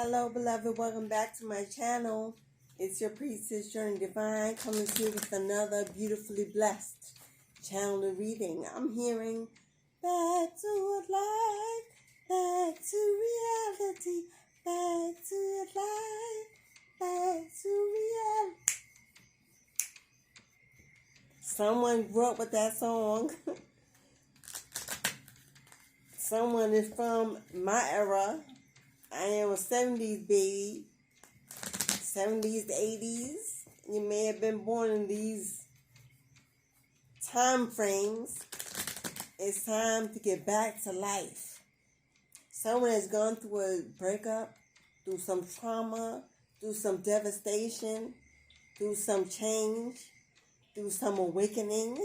Hello, beloved. Welcome back to my channel. It's your Priestess Journey Divine coming to you with another beautifully blessed channel reading. I'm hearing back to life, back to reality, back to life, back to reality. Someone grew up with that song. Someone is from my era. I am a 70s baby, 70s to 80s. You may have been born in these time frames. It's time to get back to life. Someone has gone through a breakup, through some trauma, through some devastation, through some change, through some awakening.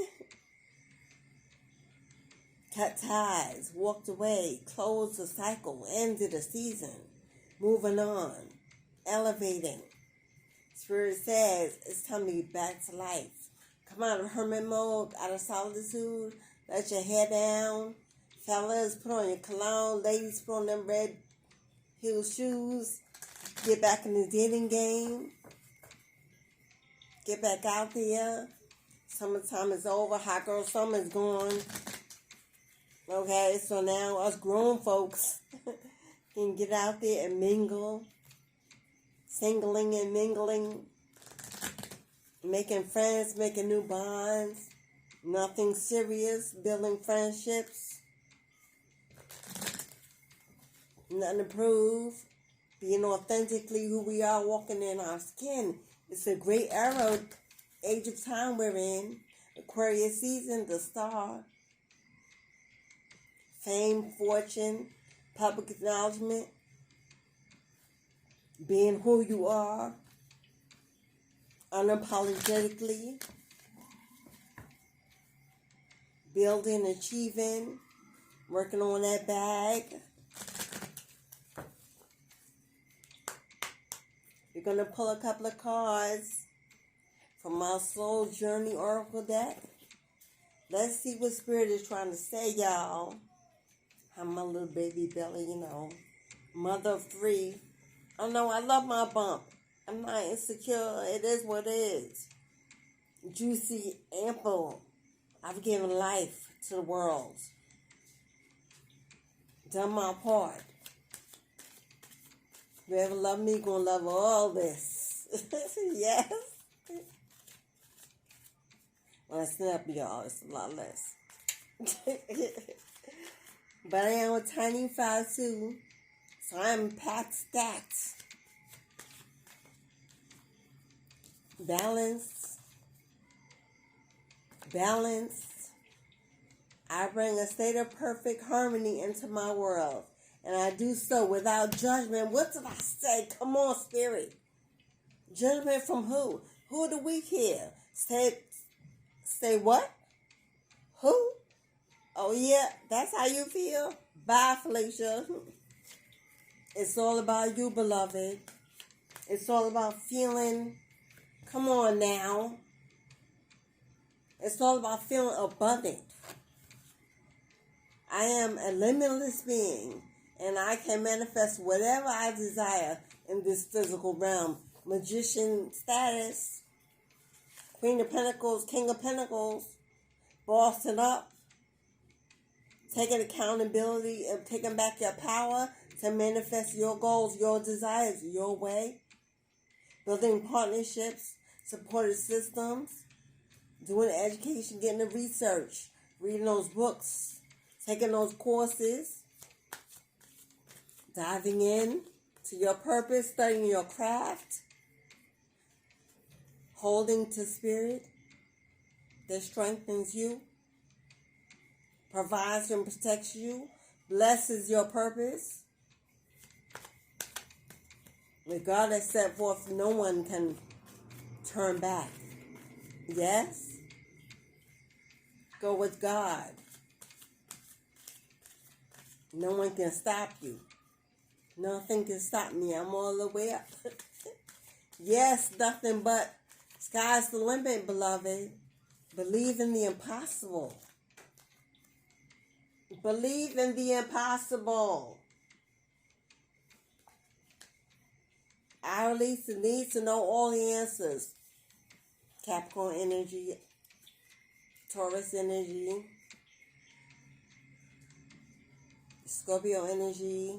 Cut ties, walked away, closed a cycle, ended a season, moving on, elevating. Spirit says it's time to get back to life. Come out of hermit mode, out of solitude, let your hair down. Fellas, put on your cologne. Ladies, put on them red heel shoes. Get back in the dating game. Get back out there. Summertime is over. Hot girl summer is gone. Okay, so now us grown folks can get out there and mingle, singling and mingling, making friends, making new bonds, nothing serious, building friendships, nothing to prove, being authentically who we are, walking in our skin. It's a great era, age of time we're in, Aquarius season, the star. Fame, fortune, public acknowledgement, being who you are, unapologetically, building, achieving, working on that bag. You're going to pull a couple of cards from my Soul Journey Oracle deck. Let's see what Spirit is trying to say, y'all. I'm my little baby belly, mother of 3. I know I love my bump. I'm not insecure. It is what it is. Juicy, ample. I've given life to the world. Done my part. Whoever love me, gonna love all this. Yes. When I snap y'all, it's a lot less. But I am a tiny 5'2", so I'm packed stacked. Balanced. I bring a state of perfect harmony into my world, and I do so without judgment. What did I say? Come on, Spirit. Judgment from who? Who are the weak here? Say what? Who? Oh, yeah, that's how you feel? Bye, Felicia. It's all about you, beloved. It's all about feeling, come on now. It's all about feeling abundant. I am a limitless being, and I can manifest whatever I desire in this physical realm. Magician status, Queen of Pentacles, King of Pentacles, bossing up. Taking accountability and taking back your power to manifest your goals, your desires, your way. Building partnerships, supportive systems, doing education, getting the research, reading those books, taking those courses, diving in to your purpose, studying your craft, holding to spirit that strengthens you, provides and protects you, blesses your purpose. With God has set forth, no one can turn back. Yes? Go with God. No one can stop you. Nothing can stop me. I'm all the way up. Yes, nothing but sky's the limit, beloved. Believe in the impossible. Believe in the impossible. I release the need to know all the answers. Capricorn energy, Taurus energy, Scorpio energy,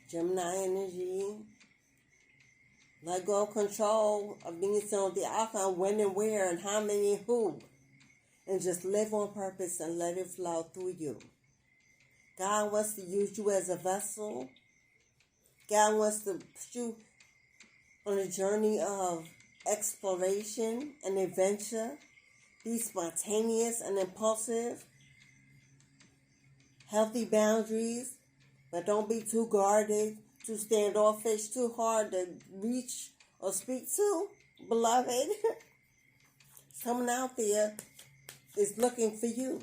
Gemini energy. Let go of control of being on the outcome, when and where and how many and who. And just live on purpose and let it flow through you. God wants to use you as a vessel. God wants to put you on a journey of exploration and adventure. Be spontaneous and impulsive. Healthy boundaries, but don't be too guarded, too standoffish, too hard to reach or speak to, beloved. Someone out there is looking for you.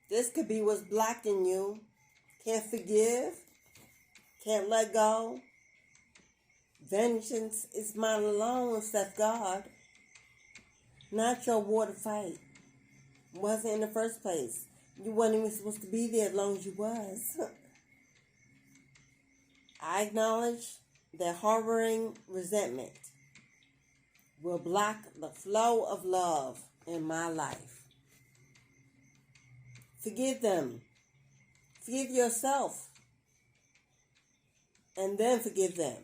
This could be what's blocking you. Can't forgive. Can't let go. Vengeance is mine alone, saith God. Not your war to fight. Wasn't in the first place. You weren't even supposed to be there as long as you was. I acknowledge that harboring resentment will block the flow of love in my life. Forgive them. Forgive yourself. And then forgive them.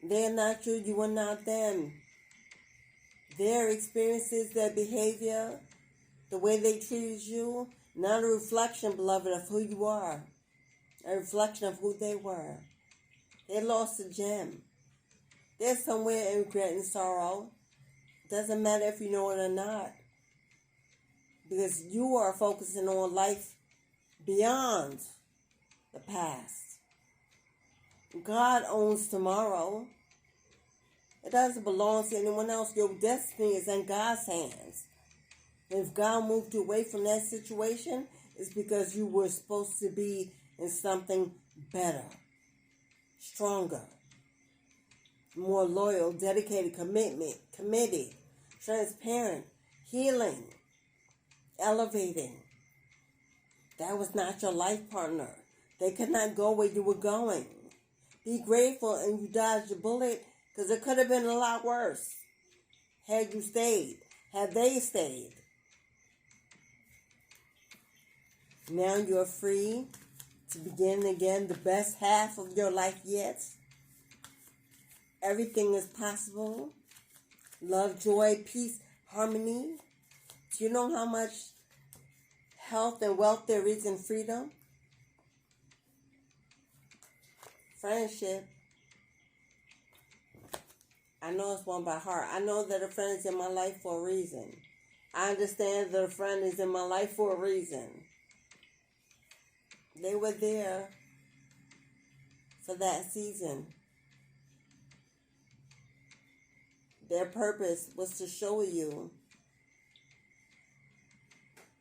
They're not you, you are not them. Their experiences, their behavior, the way they treated you, not a reflection, beloved, of who you are. A reflection of who they were. They lost a gem. They're somewhere in regret and sorrow. Doesn't matter if you know it or not. Because you are focusing on life beyond the past. God owns tomorrow. It doesn't belong to anyone else. Your destiny is in God's hands. And if God moved you away from that situation, it's because you were supposed to be in something better, stronger, more loyal, dedicated, committed, transparent, healing, elevating. That was not your life partner. They could not go where you were going. Be grateful and you dodged the bullet, because it could have been a lot worse had you stayed, had they stayed. Now you're free to begin again the best half of your life yet. Everything is possible. Love, joy, peace, harmony. Do you know how much health and wealth there is in freedom? Friendship. I know it's one by heart. I know that a friend is in my life for a reason. I understand that a friend is in my life for a reason. They were there for that season. Their purpose was to show you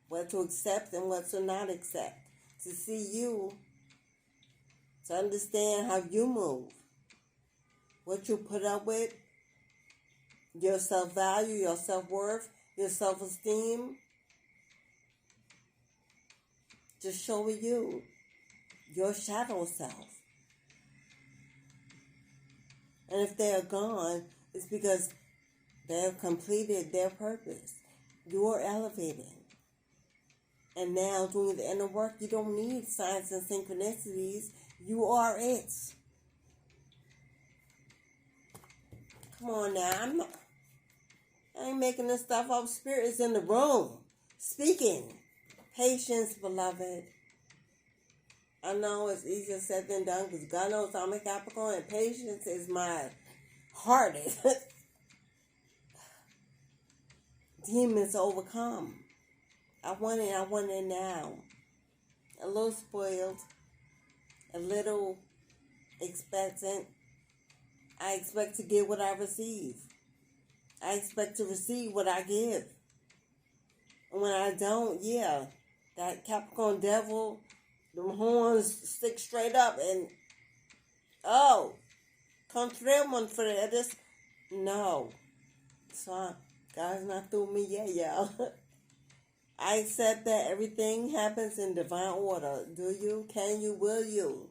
what to accept and what to not accept. To see you, to understand how you move, what you put up with, your self-value, your self-worth, your self-esteem. Just show you your shadow self. And if they're gone, it's because they've completed their purpose. You're elevating. And now doing the inner work, you don't need signs and synchronicities. You are it. Come on now. I ain't making this stuff up. Spirit is in the room. Speaking. Patience, beloved. I know it's easier said than done because God knows I'm a Capricorn and patience is my hardest demons to overcome. I want it now. A little spoiled, a little expectant. I expect to get what I receive. I expect to receive what I give. And when I don't, that Capricorn devil, the horns stick straight up and, come through one for this. No. So God's not through me yet, y'all. I accept that everything happens in divine order. Do you? Can you? Will you?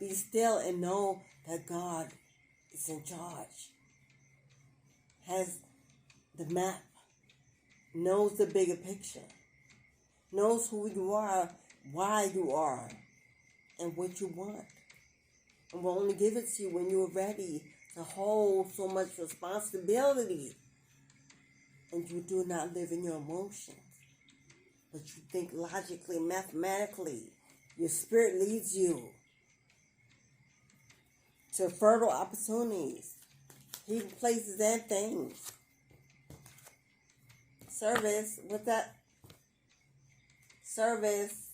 Be still and know that God is in charge. Has the map. Knows the bigger picture. Knows who you are, why you are, and what you want. And will only give it to you when you're ready to hold so much responsibility. And you do not live in your emotions. But you think logically, mathematically. Your spirit leads you to fertile opportunities, hidden places and things. Service, what's that? Service.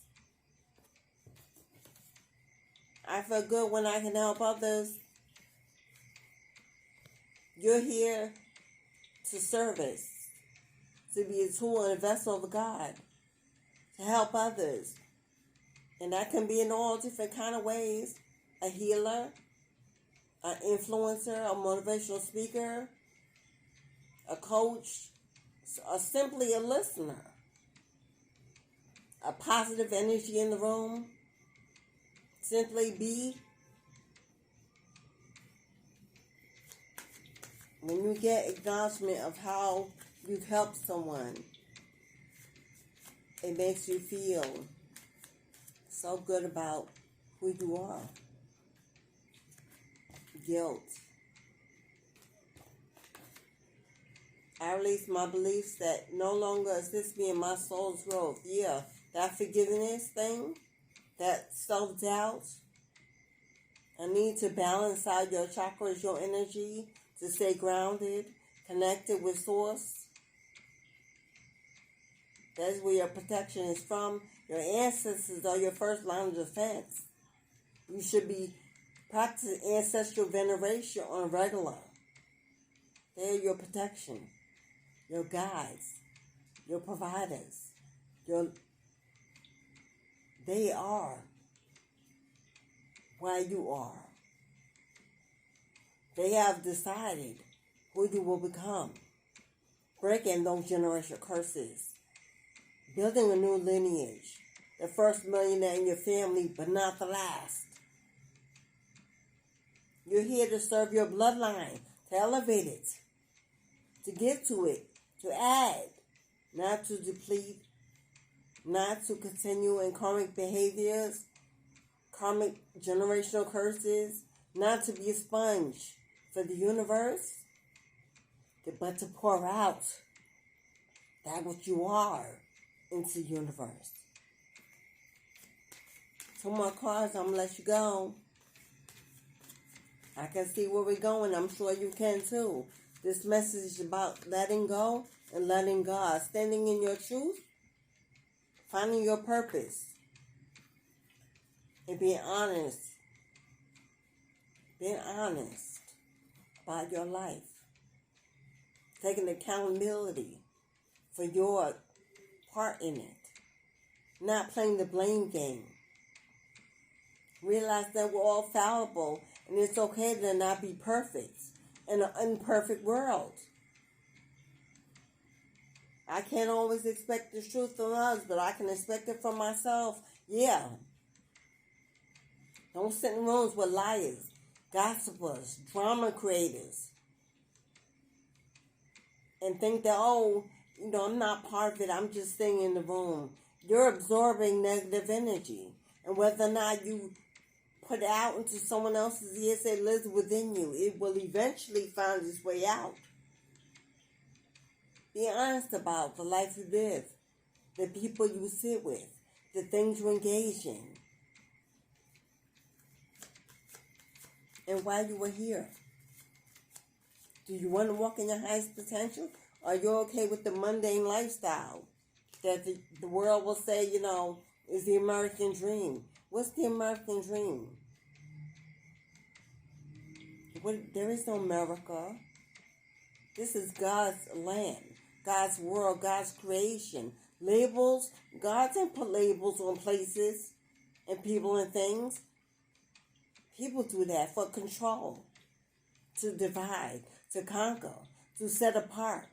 I feel good when I can help others. You're here to service, to be a tool and a vessel of God, to help others. And that can be in all different kind of ways. A healer, an influencer, a motivational speaker, a coach, or simply a listener. A positive energy in the room. Simply be. When you get acknowledgement of how you've helped someone, it makes you feel so good about who you are. Guilt. I release my beliefs that no longer assist me in my soul's growth. Yeah, that forgiveness thing, that self-doubt. I need to balance out your chakras, your energy, to stay grounded, connected with source. That's where your protection is from. Your ancestors are your first line of defense. You should be practicing ancestral veneration on regular. They're your protection, your guides, your providers. They are why you are. They have decided who you will become. Breaking those generational curses. Building a new lineage. The first millionaire in your family, but not the last. You're here to serve your bloodline, to elevate it, to give to it, to add, not to deplete, not to continue in karmic behaviors, karmic generational curses, not to be a sponge for the universe, but to pour out that what you are into the universe. 2 more cards, I'm going to let you go. I can see where we're going. I'm sure you can too. This message is about letting go and letting God. Standing in your truth. Finding your purpose. And being honest. Being honest about your life. Taking accountability for your part in it. Not playing the blame game. Realize that we're all fallible. And it's okay to not be perfect in an imperfect world. I can't always expect the truth from others, but I can expect it from myself. Yeah. Don't sit in rooms with liars, gossipers, drama creators. And think that, I'm not part of it. I'm just staying in the room. You're absorbing negative energy. And whether or not you put it out into someone else's ears, it lives within you. It will eventually find its way out. Be honest about the life you live, the people you sit with, the things you engage in, and why you were here. Do you want to walk in your highest potential? Are you okay with the mundane lifestyle that the world will say, is the American dream? What's the American dream? There is no America. This is God's land, God's world, God's creation. Labels, God didn't put labels on places and people and things. People do that for control, to divide, to conquer, to set apart.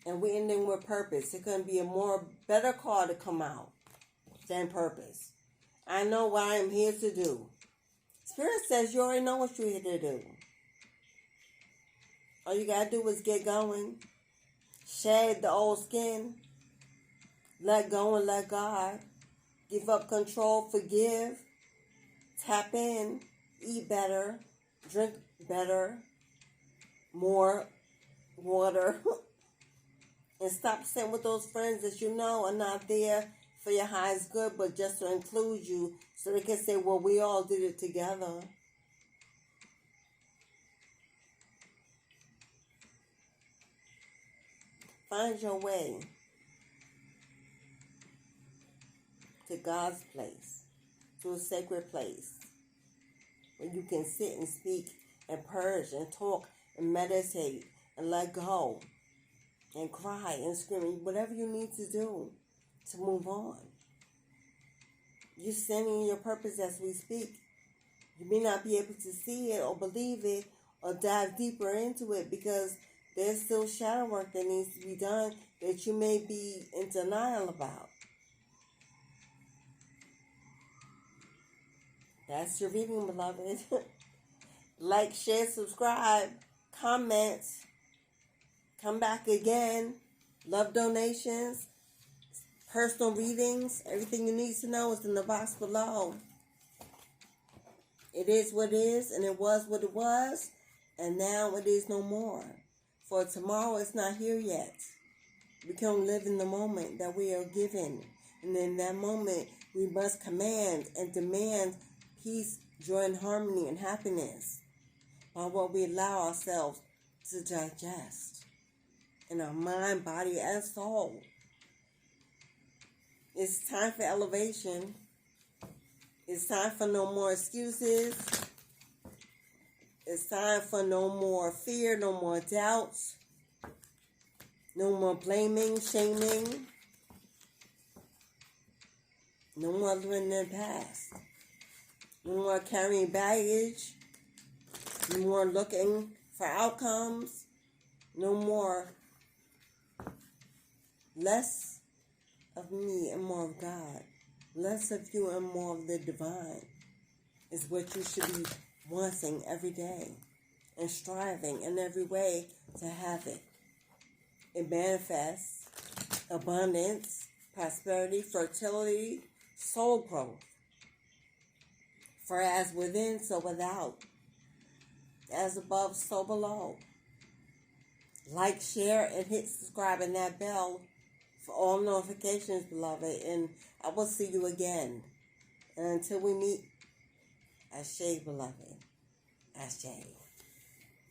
And we're ending with purpose. It couldn't be a better call to come out than purpose. I know what I am here to do. Spirit says you already know what you're here to do. All you got to do is get going. Shed the old skin. Let go and let God. Give up control. Forgive. Tap in. Eat better. Drink better. More water. And stop sitting with those friends that you know are not there for your highest good, but just to include you so they can say, well, we all did it together. Find your way to God's place, to a sacred place where you can sit and speak and purge and talk and meditate and let go and cry and scream, whatever you need to do to move on. You're standing in your purpose as we speak. You may not be able to see it or believe it or dive deeper into it because there's still shadow work that needs to be done that you may be in denial about. That's your reading, beloved. Like, share, subscribe, comment, come back again. Love donations, personal readings. Everything you need to know is in the box below. It is what it is, and it was what it was, and now it is no more. For tomorrow is not here yet. We can live in the moment that we are given. And in that moment, we must command and demand peace, joy, and harmony and happiness by what we allow ourselves to digest in our mind, body, and soul. It's time for elevation. It's time for no more excuses. It's time for no more fear, no more doubts, no more blaming, shaming, no more living in the past, no more carrying baggage, no more looking for outcomes, no more less of me and more of God, less of you and more of the divine is what you should be wanting every day and striving in every way to have it. It manifests abundance, prosperity, fertility, soul growth. For as within, so without. As above, so below. Like, share, and hit subscribe and that bell for all notifications, beloved. And I will see you again. And until we meet, Ashe, beloved. Ashe.